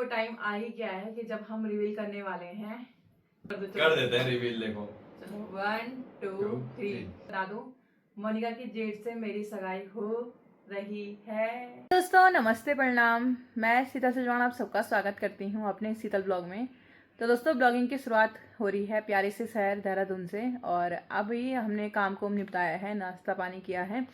वो टाइम आ ही गया है कि जब हम रिवील करने वाले हैं। कर देते हैं रिवील। देखो 1 2 3 बता दूं, मोनिका की जेठ से मेरी सगाई हो रही है। दोस्तों नमस्ते प्रणाम, मैं सीता सजवान आप सबका स्वागत करती हूँ अपने शीतल ब्लॉग में। तो दोस्तों ब्लॉगिंग की शुरुआत हो रही है प्यारे से शहर देहरादून से, और अभी हमने काम को निपटाया है, नाश्ता पानी किया है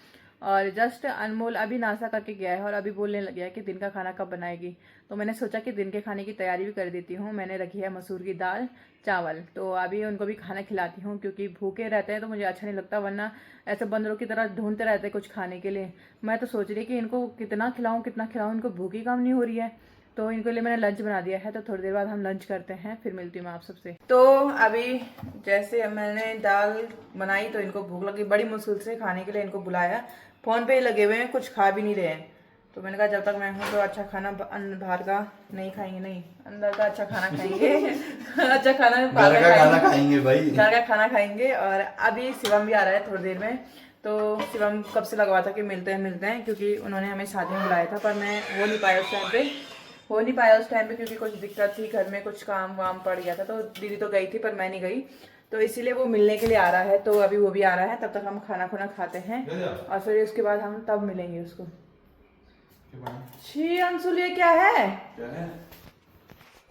और जस्ट अनमोल अभी नाश्ता करके गया है और अभी बोलने लग गया है कि दिन का खाना कब बनाएगी। तो मैंने सोचा कि दिन के खाने की तैयारी भी कर देती हूँ। मैंने रखी है मसूर की दाल चावल, तो अभी उनको भी खाना खिलाती हूँ क्योंकि भूखे रहते हैं तो मुझे अच्छा नहीं लगता, वरना ऐसे बंदरों की तरह ढूंढते रहते हैं कुछ खाने के लिए। मैं तो सोच रही कि इनको कितना खिलाऊँ, इनको भूखी काम नहीं हो रही है। तो इनके लिए मैंने लंच बना दिया है, तो थोड़ी देर बाद हम लंच करते हैं, फिर मिलती हूँ मैं आप सबसे। तो अभी जैसे मैंने दाल बनाई तो इनको भूख लगी, बड़ी मुश्किल से खाने के लिए इनको बुलाया। फोन पे ही लगे हुए हैं, कुछ खा भी नहीं रहे हैं। तो मैंने कहा जब तक मैं हूँ तो अच्छा खाना बाहर का नहीं खाएंगे, नहीं अंदर का अच्छा खाना खाएंगे। अच्छा खाना घर का खाना खाएंगे भाई, घर का खाना खाएंगे। और अभी शिवम भी आ रहा है थोड़ी देर में, तो शिवम कब से लगवा था कि मिलते हैं क्योंकि उन्होंने हमें शादी में बुलाया था, पर मैं हो नहीं पाया उस टाइम पे क्योंकि कुछ दिक्कत थी घर में, कुछ काम वाम पड़ गया था। तो दीदी तो गई थी पर मैं नहीं गई, तो इसीलिए वो मिलने के लिए आ रहा है। तो अभी वो भी आ रहा है, तब तक हम खाना खुना खाते हैं और फिर उसके बाद हम तब मिलेंगे उसको। छी अंशुल ये क्या है?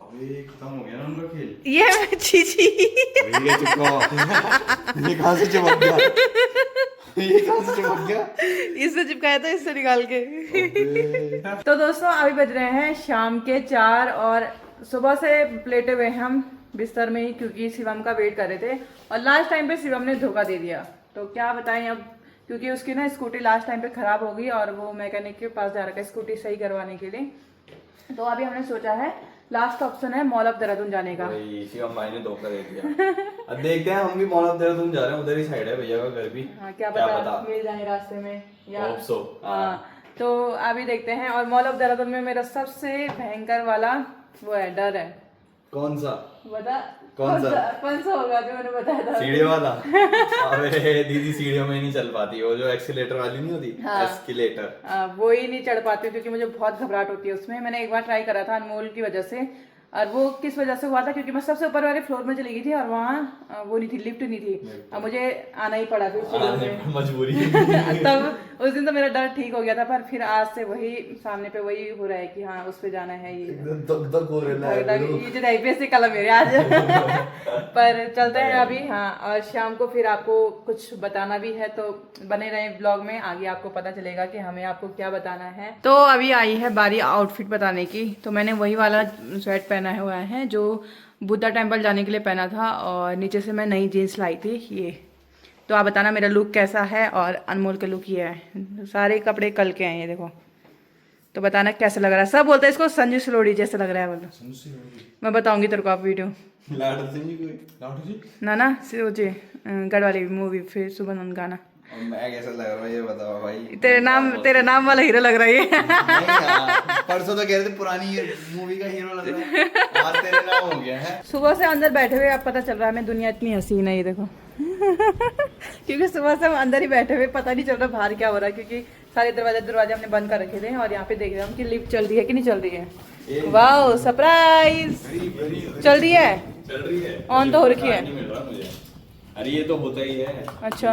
अभी खत्म हो गया ना उनका खेल। ये छी ये कहाँ से चिपक गया? ये कहाँ से चिपक गया? इससे चिपकाया था, इससे निकाल के। तो दोस्तों अभी बज रहे हैं शाम के 4 और सुबह से लेटे हुए हम बिस्तर में ही क्योंकि शिवम का वेट कर रहे थे। और लास्ट टाइम पे शिवम ने धोखा दे दिया, तो क्या बताएं अब, क्योंकि उसकी ना स्कूटी लास्ट टाइम पे खराब हो गई और वो मैकेनिक के पास जा रखा है स्कूटी सही करवाने के लिए। तो अभी हमने सोचा है लास्ट ऑप्शन है मॉल ऑफ देहरादून जाने का। शिवम भाई ने धोखा दे दिया। अब देखते हैं, हम भी मॉल ऑफ देहरादून जा रहे हैं, उधर ही साइड है भैया का घर भी। हाँ क्या पता मिल जाए रास्ते में या हाँ। तो अभी देखते हैं। और मॉल ऑफ देहरादून में मेरा सबसे भयंकर वाला वो है, डर है। कौन सा? बता कौन सा होगा जो मैंने बताया था? सीढ़ी वाला। अबे दीदी सीढ़ियों में ही नहीं चल पाती, वो जो एक्सीलेटर वाली नहीं होती, एस्केलेटर, वो ही नहीं चढ़ पाती क्योंकि मुझे बहुत घबराहट होती है उसमें। मैंने एक बार ट्राई करा था अनमोल की वजह से, और वो किस वजह से हुआ था क्योंकि मैं सबसे ऊपर वाले फ्लोर में चली गई थी और वहाँ वो नहीं थी, लिफ्ट नहीं थी, और मुझे आना ही पड़ा फिर मजबूरी। तब उस दिन तो मेरा डर ठीक हो गया था, पर फिर आज से वही सामने पे वही हो रहा है कि हाँ उस पे जाना है। ये जो टाइप से कलम मेरे आज। पर चलते हैं अभी। हाँ और शाम को फिर आपको कुछ बताना भी है, तो बने रहे ब्लॉग में, आगे आपको पता चलेगा कि हमें आपको क्या बताना है। तो अभी आई है बारी आउटफिट बताने की। तो मैंने वही वाला स्वेट पहना हुआ है जो बुद्धा टेम्पल जाने के लिए पहना था, और नीचे से मैं नई जीन्स लाई थी ये। तो आप बताना मेरा लुक कैसा है, और अनमोल का लुक ये है। सारे कपड़े कल के हैं ये देखो, तो बताना कैसा लग रहा है। सब बोलते हैं इसको संजू सलोड़ी जैसा लग रहा है, बोलो। मैं बताऊंगी तेरे को आप वीडियो ना सोचे गढ़ वाली मूवी, फिर सुबह गाना। मैं कैसा लग रहा है ये बताओ भाई? तेरे नाम वाला हीरो लग रहा है ये। परसों तो कह रहे थे पुरानी मूवी का हीरो लग रहा है, आज तेरे नाम हो गया है। सुबह से अंदर बैठे हुए अब पता चल रहा है हमें दुनिया इतनी हसीन है, ये देखो। क्योंकि सुबह से हम अंदर ही बैठे हुए, पता नहीं चल रहा बाहर क्या हो रहा है, क्योंकि सारे दरवाजे हमने बंद कर रखे थे। और यहाँ पे देख रहे हैं हम कि लिफ्ट चल रही है कि नहीं चल रही है। वाओ सरप्राइज, चल रही है, ऑन तो हो रखी है। अरे ये तो होता ही है। अच्छा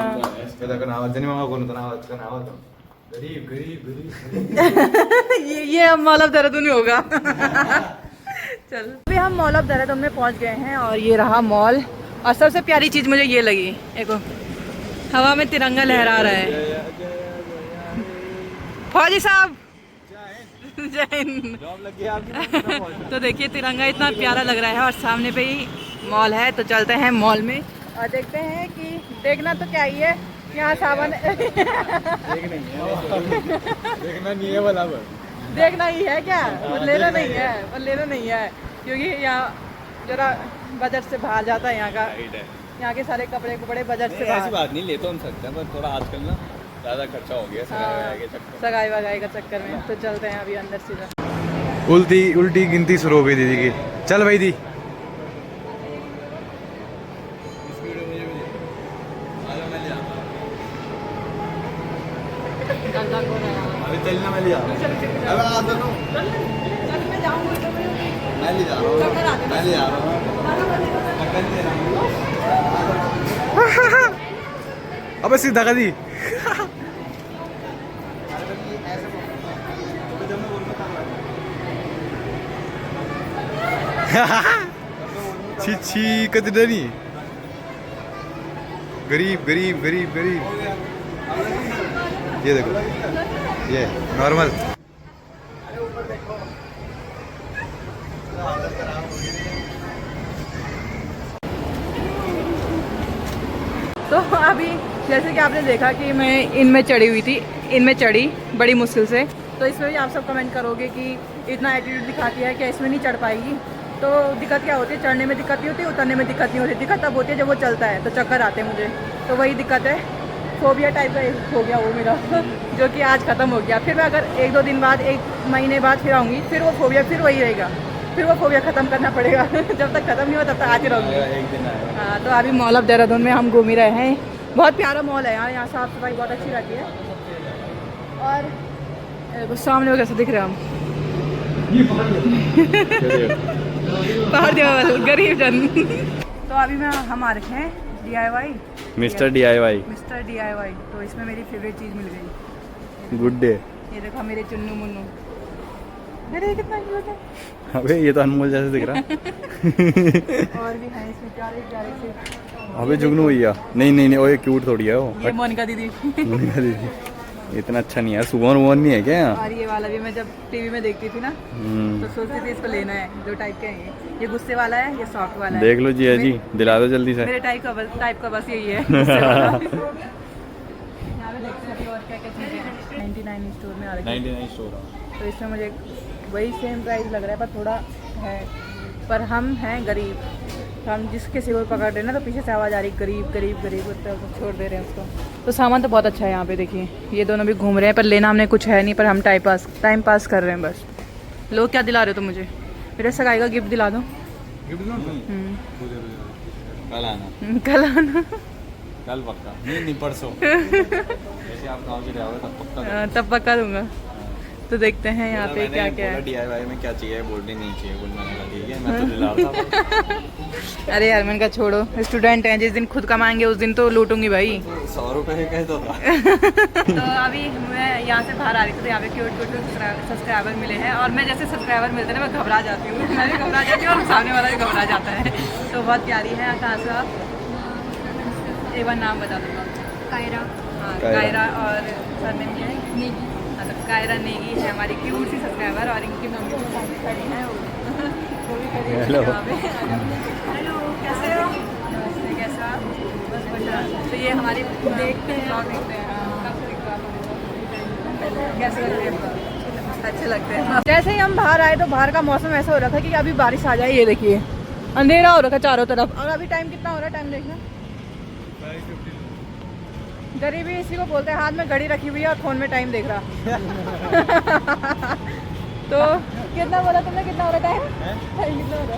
ये मॉल ऑफ देहरादून में होगा। चल अभी हम मॉल ऑफ देहरादून में पहुंच गए हैं, और ये रहा मॉल। और सबसे प्यारी चीज मुझे ये लगी, देखो हवा में तिरंगा लहरा रहा है। फौजी साहब जय हिंद। तो देखिए तिरंगा इतना प्यारा लग रहा है, और सामने पे ही मॉल है। तो चलते हैं मॉल में और देखते हैं कि देखना तो क्या ही है यहाँ सावन। देखना नहीं है वाला, देखना ही है क्या, लेना नहीं है क्योंकि यहाँ जरा बजट से बाहर जाता है। यहाँ के सारे कपड़े बजट से बाहर। ऐसी बात नहीं, ले तो हम सकते हैं, पर थोड़ा आजकल ना ज़्यादा खर्चा हो गया सगाई वगाई के चक्कर में। तो चलते हैं अभी अंदर सीधा। उल्टी गिनती शुरू हो गई दीदी की। चल भाई दी अभी चलना मैं लिया। चल मैं जाऊंगा। मैं ले जा रहा हूँ, मैं ले जा रहा हूँ, मैं कल ले रहा हूँ। अबे सीधा कर दी। छी छी कदर नहीं। गरीब गरीब गरीब गरीब। ये देखो, ये नॉर्मल। तो अभी जैसे कि आपने देखा कि मैं इनमें चढ़ी हुई थी, इनमें चढ़ी बड़ी मुश्किल से। तो इसमें भी आप सब कमेंट करोगे कि इतना एटीट्यूड दिखाती है क्या इसमें नहीं चढ़ पाएगी। तो दिक्कत क्या होती है, चढ़ने में दिक्कत नहीं होती, उतरने में दिक्कत नहीं होती। दिक्कत तब होती है जब वो चलता है तो चक्कर आते हैं मुझे, तो वही दिक्कत है। फोबिया टाइप का हो गया वो मेरा जो कि आज ख़त्म हो गया। फिर मैं अगर 1-2 दिन बाद, 1 महीने बाद फिर आऊँगी, फिर वो फोबिया फिर वही रहेगा, फिर वो फोबिया ख़त्म करना पड़ेगा। जब तक ख़त्म नहीं हो तब तक आती रहूँगी। एक दिन आएगा। हाँ, तो अभी मॉल ऑफ देहरादून में हम घूम ही रहे हैं। बहुत प्यारा मॉल है यार, यहाँ साफ़ सफाई बहुत अच्छी रहती है। और सामने वो कैसे दिख रहे हैं हम पहाड़ देवल गरीब जन। तो अभी मैं हम आ रखे हैं DIY, mister DIY। Mister DIY। तो इसमें मेरी फेवरेट चीज़ मिल गई। Good day. ये देखो मेरे चुन्नू मुन्नू, अरे ये कितना क्यूट है। अबे ये तो अनमोल जैसे दिख रहा है। और भी हैं इसमें प्यारे प्यारे से। अबे जुगनू भैया, नहीं नहीं नहीं, वो ये क्यूट थोड़ी है वो। ये मोनिका दीदी। मोनिका दीदी इतना अच्छा नहीं है, सुगन वुगन नहीं है क्या यहाँ? और ये वाला भी मैं जब टीवी में देखती थी ना तो सोचती थी इसको लेना है। 2 टाइप के हैं ये गुस्से वाला है, ये सॉफ्ट वाला है। देख लो जी, है जी, दिला दो जल्दी से। मेरे टाइप का बस यही है, गुस्से वाला। यहाँ पे देखते हैं और क्या क्या चीज़ें हैं। 99 स्टोर में आ रही है। 99 स्टोर। तो इसमें मुझे वही सेम प्राइस लग रहा है, पर थोड़ा है। पर हम हैं गरीब, तो हम जिस किसी को पकड़ रहे हैं ना तो पीछे से आवाज़ आ रही गरीब गरीब गरीब, तो छोड़ दे रहे हैं उसको। तो सामान तो बहुत अच्छा है यहाँ पे, देखिए ये दोनों भी घूम रहे हैं, पर लेना हमने कुछ है नहीं, पर हम टाइम पास कर रहे हैं बस। लोग क्या दिला रहे हो तुम मुझे? मेरे सगाई का गिफ्ट दिला दो। कल आना, कल आना। कल पक्का। नहीं परसों। जैसे आप गाँव से ले आओगे तब पक्का। तब पक्का दूंगा। तो देखते हैं यहाँ पे क्या क्या है। DIY में क्या चाहिए, बोलनी नहीं चाहिए, बोल मैंने कहा ठीक है, मैं तो दिला रहा था। अरे यार मैंने कहा छोड़ो, स्टूडेंट हैं, जिस दिन खुद कमाएंगे उस दिन तो लूटूंगी भाई। 100 रुपये कहे तो था। तो अभी मैं यहाँ से बाहर आ रही थी, तो यहाँ पे क्यूट सब्सक्राइबर मिले हैं। और मैं जैसे सब्सक्राइबर मिलते हैं ना मैं घबरा जाती हूँ। मैं भी घबरा जाती हूँ और सामने वाला भी घबरा जाता है। तो बहुत प्यारी है। कहाँ से आप? एक बार नाम बता दूँगा। कायरा। हाँ कायरा। और सरनेम क्या है? नेगी। मतलब कायरा नेगी है हमारी क्यूट सी सब्सक्राइबर। और इनकी मम्मी भी सामने खड़ी है, वो भी खड़ी है हेलो। यहाँ पे। हेलो, कैसे हो? नमस्ते, कैसे हो आप? बस बढ़िया। तो ये हमारी देखते हैं, कैसे लगते हैं? अच्छे लगते हैं। जैसे ही हम बाहर आए तो बाहर का मौसम ऐसा हो रहा था कि अभी बारिश आ जाए। ये देखिए अंधेरा हो रखा चारों तरफ। और अभी टाइम कितना हो रहा है? टाइम देखना। गरीबी इसी को बोलते हैं, हाथ में घड़ी रखी हुई है और फोन में टाइम देख रहा। तो कितना बोला तुमने, कितना हो रहा टाइम? टाइम कितना हो रहा?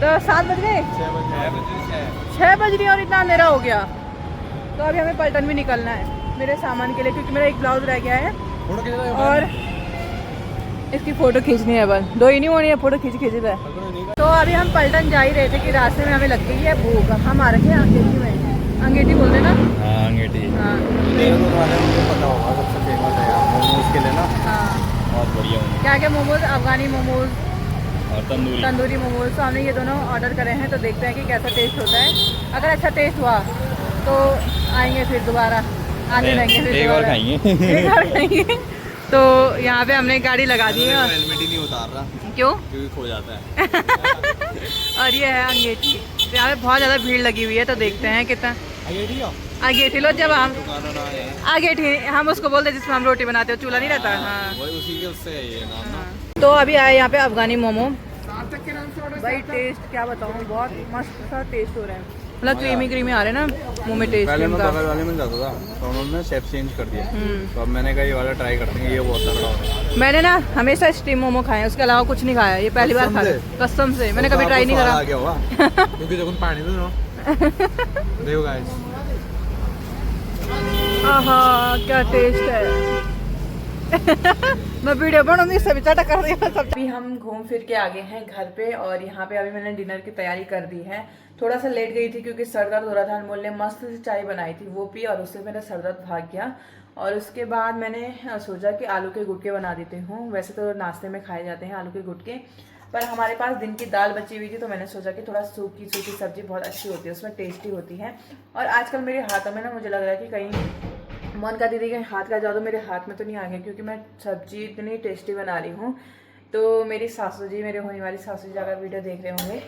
तो 7 बज गए, 6 बज रही है और इतना अंधेरा हो गया। तो अभी हमें पलटन भी निकलना है मेरे सामान के लिए, क्योंकि मेरा एक ब्लाउज रह गया है और इसकी फ़ोटो खींचनी है। बस 2 ही नहीं होनी है, फ़ोटो खींच है। तो अभी हम पलटन जा ही रहे थे कि रास्ते में हमें लग गई है भूख। हम आ रखे हैं अंगेठी में। अंगेठी बोलते ना? हाँ अंगेठी। हाँ पता होगा, सबसे फेमस है यार मोमोज के लिए ना। हाँ। बहुत बढ़िया होंगे। क्या क्या मोमोज? अफगानी मोमोज और तंदूरी मोमोज। तो हमने ये दोनों ऑर्डर करे हैं, तो देखते हैं कि कैसा टेस्ट होता है। अगर अच्छा टेस्ट हुआ तो आएंगे फिर दोबारा, आने लगेंगे फिर एक और खाएंगे। एक और खाएंगे। तो यहाँ पे हमने गाड़ी लगा दी है। हेलमेट ही नहीं उतार रहा क्यों? क्योंकि खो जाता है। और ये है अंगेठी। तो यहाँ पे बहुत ज़्यादा भीड़ लगी हुई है, तो देखते हैं कितना। अंगेठी लो, जब हम अंगेठी हम उसको बोलते हैं जिसमें हम रोटी बनाते हो, चूल्हा नहीं रहता। हाँ वही उसी के उससे है ये नाम ना। तो अभी आए यहाँ पे अफगानी मोमो। भाई टेस्ट क्या बताऊँ, बहुत मस्त सा टेस्ट हो रहा है। मतलब क्रीमी क्रीमी आ रहे हैं ना मुँह में टेस्ट पहले मैं इनका। बगल वाले में जाता था तो उन्होंने शेफ चेंज कर दिया, तो अब मैंने कहा ये वाला ट्राई करते हैं, ये बहुत तगड़ा हो रहा है। मैंने ना हमेशा स्टीम मोमो खाए हैं, उसके अलावा कुछ नहीं खाया। ये पहली बार खा रहा हूं, कसम से। मैंने कभी ट्राई नहीं करा। आ गया होगा क्योंकि जब पानी दो ना देखो गाइस। आहा क्या टेस्ट है। मैं वीडियो बनाऊंगी सभी चाटा कर रही हूँ। अभी हम घूम फिर के आ गए हैं घर पे और यहाँ पे अभी मैंने डिनर की तैयारी कर दी है। थोड़ा सा लेट गई थी क्योंकि सर दर्द हो रहा था। अनमोल ने मस्त सी चाय बनाई थी, वो पी और उससे मेरा सर दर्द भाग गया। और उसके बाद मैंने सोचा कि आलू के गुटके बना देती हूँ। वैसे तो नाश्ते में खाए जाते हैं आलू के गुटके, पर हमारे पास दिन की दाल बची हुई थी तो मैंने सोचा कि थोड़ा सूखी सूखी सब्जी बहुत अच्छी होती है, उसमें टेस्टी होती है। और आजकल मेरे हाथों में ना मुझे लग रहा है कि कहीं मोनिका दीदी के हाथ का जादू मेरे हाथ में तो नहीं आ गया, क्योंकि मैं सब्जी इतनी टेस्टी बना रही हूँ। तो मेरी सासू जी, मेरे होने वाली सासू जी अगर वीडियो देख रहे होंगे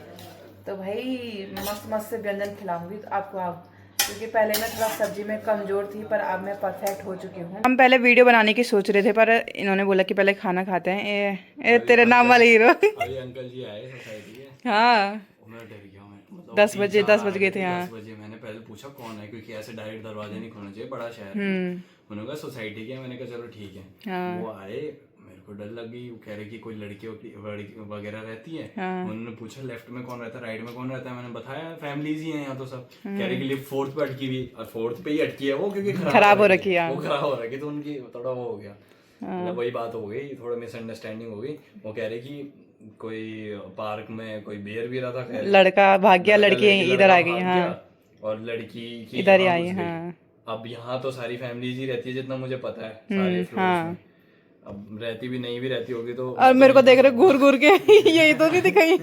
तो भाई मस्त मस्त से व्यंजन खिलाऊंगी आपको आप, क्योंकि पहले मैं थोड़ा सब्जी में कमजोर थी पर अब मैं परफेक्ट हो चुकी हूँ। हम पहले वीडियो बनाने की सोच रहे थे पर इन्होंने बोला कि पहले खाना खाते हैं। ए तेरे नाम वाले हीरो। अभी अंकल जी आए सोसाइटी के। हाँ मैं डर गया। मैं मतलब 10 बजे 10 बज गए थे। हाँ 10 बजे मैंने पहले पूछा कौन है, क्योंकि ऐसे डायरेक्ट दरवाजे नहीं खोलना चाहिए, बड़ा शहर है। उन्होंने कहा सोसाइटी के। मैंने कहा चलो ठीक है। हाँ। वो आए, मेरे को डर लग गई। वो कह रहे कि कोई लड़की वगैरह रहती है। हाँ। उन्होंने पूछा लेफ्ट में कौन रहता है, राइट में कौन रहता है। मैंने बताया फैमिलीज ही हैं यहाँ तो सब। कह रहे कि लिफ्ट 4th पे अटकी हुई, और 4th पे ही अटकी है वो, क्योंकि खराब हो रखी है। वो खराब हो रखी, तो उनकी थोड़ा वो हो गया, मतलब वही बात हो गई, थोड़ा मिसअंडरस्टैंडिंग हो गई। वो कह रहे कि कोई पार्क में कोई बेर भी रहा था, लड़का भाग गया, लड़की इधर आ गई। हाँ और लड़की की इधर ही यहाँ आई। घुस गई। हाँ अब यहाँ तो सारी फैमिलीज ही रहती है जितना मुझे पता है, सारे फ्लोर्स में। अब रहती भी नहीं भी रहती होगी तो। और मेरे को देख रहे घूर घूर के यही तो नहीं दिखाई।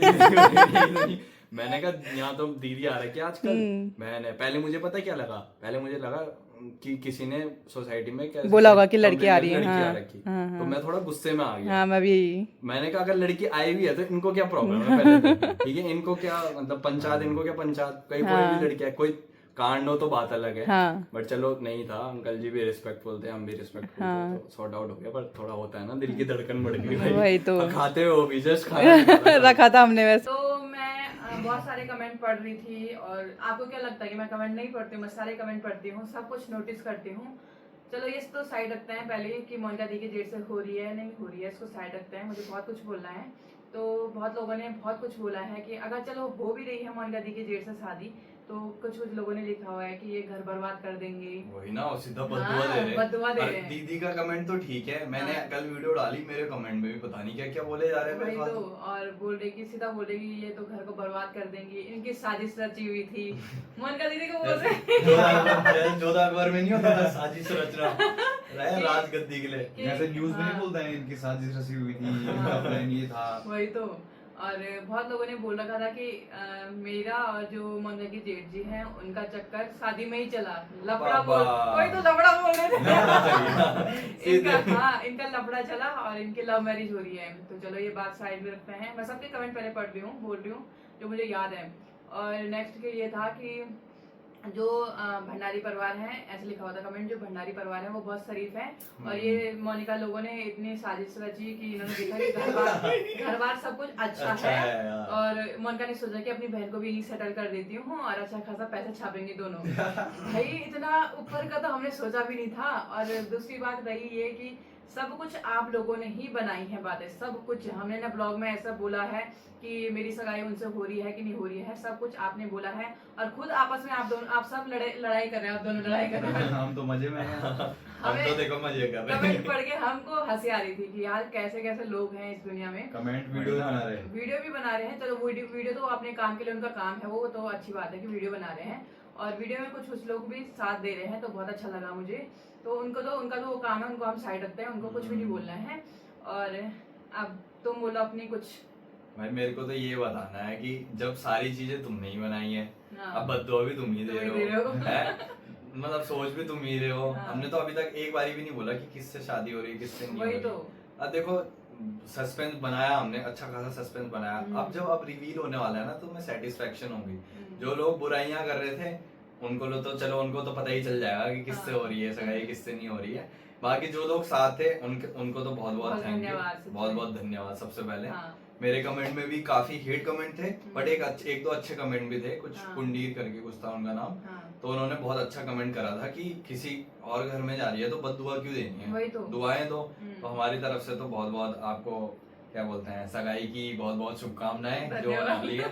मैंने कहा यहाँ तो दीदी आ रखी है आजकल। मैंने पहले मुझे पता क्या लगा, पहले मुझे लगा कि किसी ने सोसाइटी में कैसे बोला होगा कि लड़की आ रही है। लड़की हाँ, आ रखी। हाँ, तो मैं थोड़ा गुस्से में आ गया। हाँ मैं भी। मैंने कहा अगर लड़की आई हुई है तो इनको क्या प्रॉब्लम है पहले तो, ठीक है, इनको क्या मतलब पंचायत, इनको क्या पंचायत, कोई भी लड़की है, कोई कांड हो तो बात अलग है। हाँ बट चलो नहीं था, अंकल जी भी रिस्पेक्टफुल थे, हम भी रिस्पेक्टफुल थे, तो सॉर्ट आउट हो गया। पर थोड़ा होता है ना, दिल की धड़कन बढ़ गई भाई। वही तो खाते हो भी जस्ट खाना रखा था हमने वैसे। तो मैं बहुत सारे कमेंट पढ़ रही थी, और आपको क्या लगता है कि मैं कमेंट नहीं पढ़ती हूँ? मैं सारे कमेंट पढ़ती हूँ, सब कुछ नोटिस करती हूँ। चलो ये तो साइड रखते हैं पहले कि मोनिका दी की डेट से हो रही है नहीं हो रही है, इसको साइड रखते हैं। मुझे बहुत कुछ बोलना है। तो बहुत लोगों ने बहुत कुछ बोला है कि अगर चलो हो भी रही है मोनिका दी की डेट से शादी, तो कुछ लोगों ने लिखा हुआ है कि ये घर बर्बाद कर देंगे। वही ना, और सीधा बददुआ दे रहे बददुआ दे रहे हैं। दीदी का कमेंट तो ठीक है, मैंने कल वीडियो डाली, मेरे कमेंट में भी पता नहीं क्या क्या बोले जा रहे हैं। तो और बोल रहे कि सीधा बोल रहे कि ये तो घर को बर्बाद कर देंगी, इनकी साजिश रची हुई थी। मोनिका दीदी को बोल रहे 14 अखबार में नहीं होता था साजिश रचना राजगद्दी के लिए, जैसे न्यूज़ में नहीं बोलता है इनकी साजिश रची हुई थी, इनका प्लान ये था। वही तो। और बहुत लोगों ने बोल रखा था कि मेरा और जो मोनिका की जेठ जी हैं उनका चक्कर शादी में ही चला। लफड़ा बोल, कोई तो लफड़ा बोल रहे थे। इनका लफड़ा चला और इनकी लव मैरिज हो रही है। तो चलो ये बात साइड में रखते हैं। मैं सबके कमेंट पहले पढ़ रही हूँ, बोल रही हूँ जो मुझे याद है। और नेक्स्ट के ये था कि जो भंडारी परिवार है, ऐसे लिखा हुआ था कमेंट, जो भंडारी परिवार है वो बहुत शरीफ है। और ये मोनिका लोगों ने इतनी साजिश रची कि इन्होंने देखा कि घर बार सब कुछ अच्छा है। और मोनिका ने सोचा कि अपनी बहन को भी यही सेटल कर देती हूँ और अच्छा खासा पैसा छापेंगे दोनों। भाई इतना ऊपर का तो हमने सोचा भी नहीं था। और दूसरी बात रही ये कि सब कुछ आप लोगों ने ही बनाई है बातें, सब कुछ हमने ना ब्लॉग में ऐसा बोला है कि मेरी सगाई उनसे हो रही है कि नहीं हो रही है, सब कुछ आपने बोला है। और खुद आपस में आप सब लड़ाई कर रहे हैं, आप दोनों लड़ाई कर रहे हैं। हम तो मजे में हैं। हम तो देखो मजे कर रहे हैं। कमेंट पढ़ के हमको हंसी आ रही थी कि यार कैसे कैसे लोग हैं इस दुनिया में। कमेंट वीडियो बना रहे हैं, वीडियो भी बना रहे हैं। चलो वीडियो तो अपने काम के लिए उनका काम है, वो तो अच्छी बात है कि वीडियो बना रहे हैं। और वीडियो में कुछ लोग भी साथ दे रहे हैं तो बहुत अच्छा लगा मुझे। तो उनका तो वो काम है, उनको हम साइड रखते हैं, उनको कुछ भी नहीं बोलना है। और अब तुम बोलो अपनी कुछ। भाई मेरे को तो ये बताना है कि जब सारी चीजें तुमने ही बनाई है, अब बद्दुआ भी तुम ही दे रहे हो, मतलब सोच भी तुम ही रहे हो। हमने तो अभी तक एक बारी भी नहीं बोला कि किससे शादी हो रही है किससे नहीं हो रही। अब देखो सस्पेंस बनाया हमने, अच्छा खासा सस्पेंस बनाया। अब जब रिवील होने वाला है ना तो मैं सेटिस्फेक्शन होगी। जो लोग बुराइयां कर रहे थे उनको तो चलो उनको तो पता ही चल जाएगा कि किससे हो रही है सगाई, किससे नहीं हो रही है। बाकी जो लोग साथ थे उनको तो बहुत बहुत थैंक यू, बहुत बहुत धन्यवाद। सबसे पहले मेरे कमेंट में भी काफी हेट कमेंट थे, बट एक दो अच्छे कमेंट भी थे। कुछ कुंडीर करके कुछ था उनका नाम, तो उन्होंने बहुत अच्छा कमेंट करा था कि किसी और घर में जा रही है तो बद्दुआ क्यों देनी है, दुआएं दो। तो हमारी तरफ से तो बहुत बहुत आपको क्या बोलते हैं सगाई की बहुत बहुत शुभकामनाएं जो निकली है।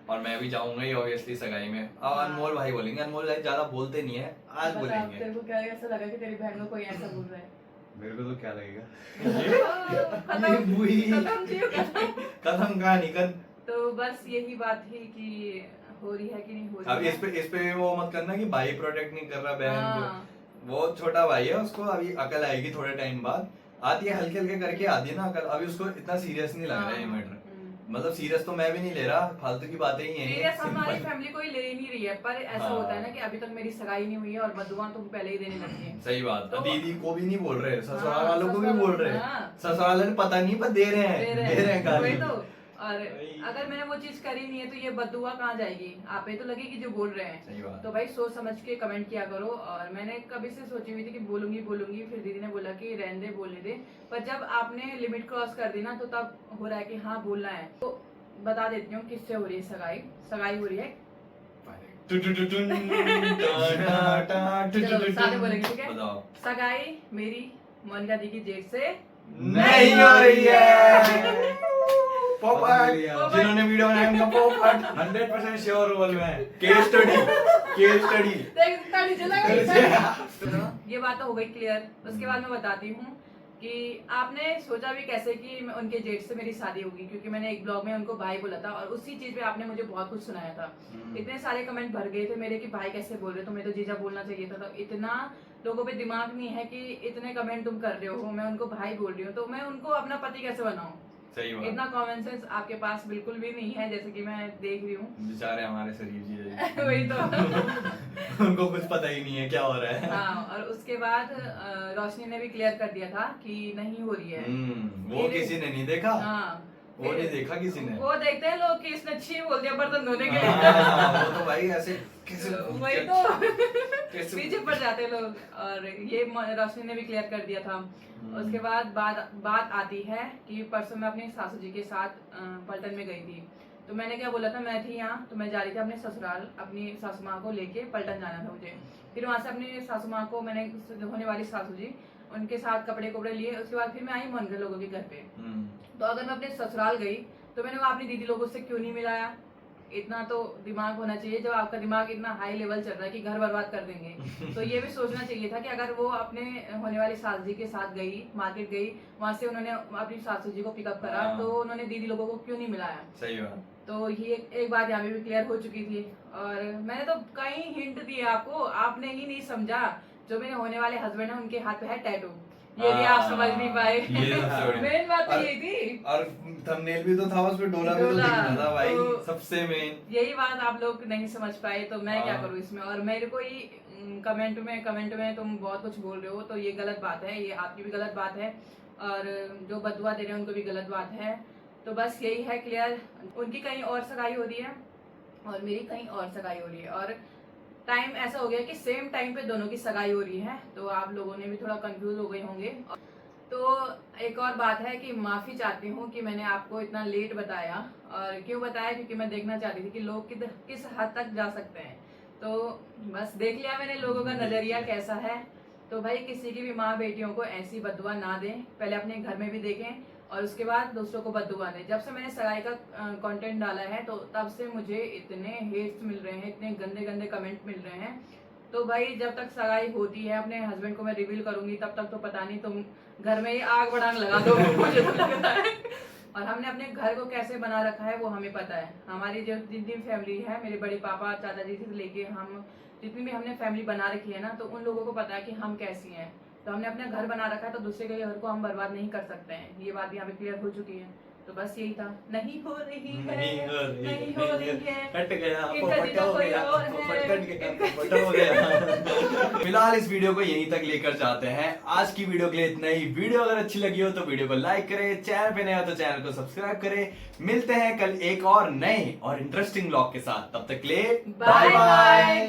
और मैं भी जाऊंगा ही ऑब्वियसली सगाई में। अब अनमोल भाई बोलेंगे, अनमोल भाई ज्यादा बोलते नहीं है, आज बोलेंगे। तेरे को क्या ऐसा लगा कि तेरी बहन को कोई ऐसा बोल रहा है? मेरे को तो क्या लगेगा खत्म कहानी कर। तो बस यही बात थी कि हो रही है कि नहीं हो रही अब है। इस पे वो मत करना कि भाई प्रोटेक्ट नहीं कर रहा बहन हाँ। को। वो छोटा भाई है, उसको अभी अकल आएगी थोड़े टाइम बाद। आती है हल्के हल्के करके आती है ना अकल। अभी उसको इतना सीरियस नहीं लग रहा है ये मैटर। मतलब सीरियस तो मैं भी नहीं ले रहा, फालतू की बातें ही हैं। सीरियस हमारी फैमिली कोई ले नहीं रही है, पर ऐसा हाँ। होता है ना कि अभी तक मेरी सगाई नहीं हुई है और बदुआ तुम पहले ही देने लगी है। सही बात। तो दीदी को भी नहीं बोल रहे, ससुराल हाँ, वालों को भी ससुराल- बोल रहे। हाँ। ससुराल वाले पता नहीं पर दे रहे हैं गाली। वही तो। और अगर मैंने वो चीज करी नहीं है तो ये बदुआ कहाँ जाएगी? आप ही तो लगेगी जो बोल रहे हैं। सही बात। तो भाई सोच समझ के कमेंट किया करो। और मैंने कभी से सोची हुई थी कि बोलूंगी, फिर दीदी ने बोला कि रहने दे, बोलने दे। पर जब आपने लिमिट क्रॉस कर दी ना तो तब हो रहा है कि हाँ बोलना है। तो बता देती हूँ किससे हो रही है सगाई। सगाई हो रही है, चलो सारे बोलेंगे, ठीक है? बताओ। सगाई मेरी मोनिका दी की जेठ से नहीं हो रही है। पोपट जिन्होंने वीडियो बनाया उनका पोपट 100% श्योर रोल में। Case study. ये बात तो हो गई क्लियर। उसके बाद मैं बताती हूँ कि आपने सोचा भी कैसे कि उनके जेठ से मेरी शादी होगी, क्योंकि मैंने एक ब्लॉग में उनको भाई बोला था और उसी चीज पे आपने मुझे बहुत कुछ सुनाया था। इतने सारे कमेंट भर गए थे मेरे कि भाई कैसे बोल रहे हो, तुम्हें तो जीजा बोलना चाहिए था। तो इतना लोगों पे दिमाग नहीं है कि इतने कमेंट तुम कर रहे हो, मैं उनको भाई बोल रही हूँ तो मैं उनको अपना पति कैसे बनाऊं? सही बात। इतना कॉमन सेंस आपके पास बिल्कुल भी नहीं है, जैसे कि मैं देख रही हूँ। बेचारे हमारे शरीफ जी वही तो। उनको कुछ पता ही नहीं है क्या हो रहा है। हाँ, और उसके बाद रोशनी ने भी क्लियर कर दिया था कि नहीं हो रही है। वो किसी ने नहीं देखा। हाँ, वो नहीं देखा किसी ने। वो देखते हैं लोग कि इसने अच्छी बोल दिया बर्तन धोने के हाँ, वो तो भाई ऐसे कैसे वही तो कैसे पीछे पड़ जाते लोग। और ये रोशनी ने भी क्लियर कर दिया था। उसके बाद बात आती है कि परसों मैं अपनी सासू जी के साथ पलटन में गई थी। तो मैंने क्या बोला था, मैं थी यहाँ तो मैं जा रही थी अपने ससुराल, अपनी सासू माँ को लेके पलटन जाना था मुझे। फिर वहाँ से अपनी सासू माँ को मैंने, होने वाली सासू जी, उनके साथ कपड़े लिए। उसके बाद फिर मैं आई मोनिका लोगों के घर पे। तो अगर मैं अपने ससुराल गई तो मैंने वहाँ अपनी दीदी लोगों से क्यों नहीं मिलाया? इतना तो दिमाग होना चाहिए। जब आपका दिमाग इतना हाई लेवल चल रहा है कि घर बर्बाद कर देंगे, तो ये भी सोचना चाहिए था कि अगर वो अपने होने वाली सास जी के साथ गई, मार्केट गई, वहाँ से उन्होंने अपनी सासू जी को पिकअप करा, तो उन्होंने दीदी लोगों को क्यों नहीं मिलाया? सही बात। तो ये एक बात यहाँ पे भी क्लियर हो चुकी थी। और मैंने तो कई हिंट दिए आपको, आपने ही नहीं समझा। जो मेरे होने वाले हस्बैंड है उनके हाथ पे है टैटू, ये भी आप समझ नहीं पाए। मेन बात तो यही थी। और थंबनेल भी तो था, उस पे डोला भी तो दिखना था भाई, तो सबसे मेन यही बात आप लोग नहीं समझ पाए, तो मैं क्या करूँ इसमें? और मेरे को ही कमेंट में तुम बहुत कुछ बोल रहे हो, तो ये गलत बात है, ये आपकी भी गलत बात है और जो बदुआ दे रहे हैं उनको भी गलत बात है। तो बस यही है क्लियर। उनकी कहीं और सगाई हो रही है और मेरी कहीं और सगाई हो रही है, और टाइम ऐसा हो गया कि सेम टाइम पे दोनों की सगाई हो रही है। तो आप लोगों ने भी थोड़ा कंफ्यूज हो गए होंगे। तो एक और बात है कि माफ़ी चाहती हूँ कि मैंने आपको इतना लेट बताया। और क्यों बताया? क्योंकि मैं देखना चाहती थी कि लोग किस हद तक जा सकते हैं। तो बस देख लिया मैंने लोगों का नज़रिया कैसा है। तो भाई किसी की भी माँ बेटियों को ऐसी बदुआ ना दें, पहले अपने घर में भी देखें और उसके बाद दूसरों को बदुआ दें। जब से मैंने सगाई का कंटेंट डाला है तो तब से मुझे इतने हेट्स मिल रहे हैं, इतने गंदे गंदे कमेंट मिल रहे हैं। तो भाई जब तक सगाई होती है अपने हस्बैंड को मैं रिवील करूंगी, तब तक तो पता नहीं, तुम घर में ही आग बढ़ाने लगा दो मुझे तो लगता है। और हमने अपने घर को कैसे बना रखा है वो हमें पता है। हमारी जो जितनी फैमिली है, मेरे बड़े पापा चाचा जी से लेके हम जितनी भी हमने फैमिली बना रखी है ना, तो उन लोगों को पता है कि हम कैसी हैं। तो हमने अपना घर बना रखा है, तो दूसरे के घर को हम बर्बाद नहीं कर सकते हैं। ये बात यहाँ पे क्लियर हो चुकी है। तो बस यही था। नहीं हो रही है, नहीं हो रही है, कट गया, इनका जीजा कोई और है। फिलहाल इस वीडियो को यहीं तक लेकर जाते हैं। आज की वीडियो के लिए इतना ही। वीडियो अगर अच्छी लगी हो तो वीडियो को लाइक करें, चैनल पे नए हो तो चैनल को सब्सक्राइब करें। मिलते हैं कल एक और नए और इंटरेस्टिंग व्लॉग के साथ। तब तक के लिए बाय बाय।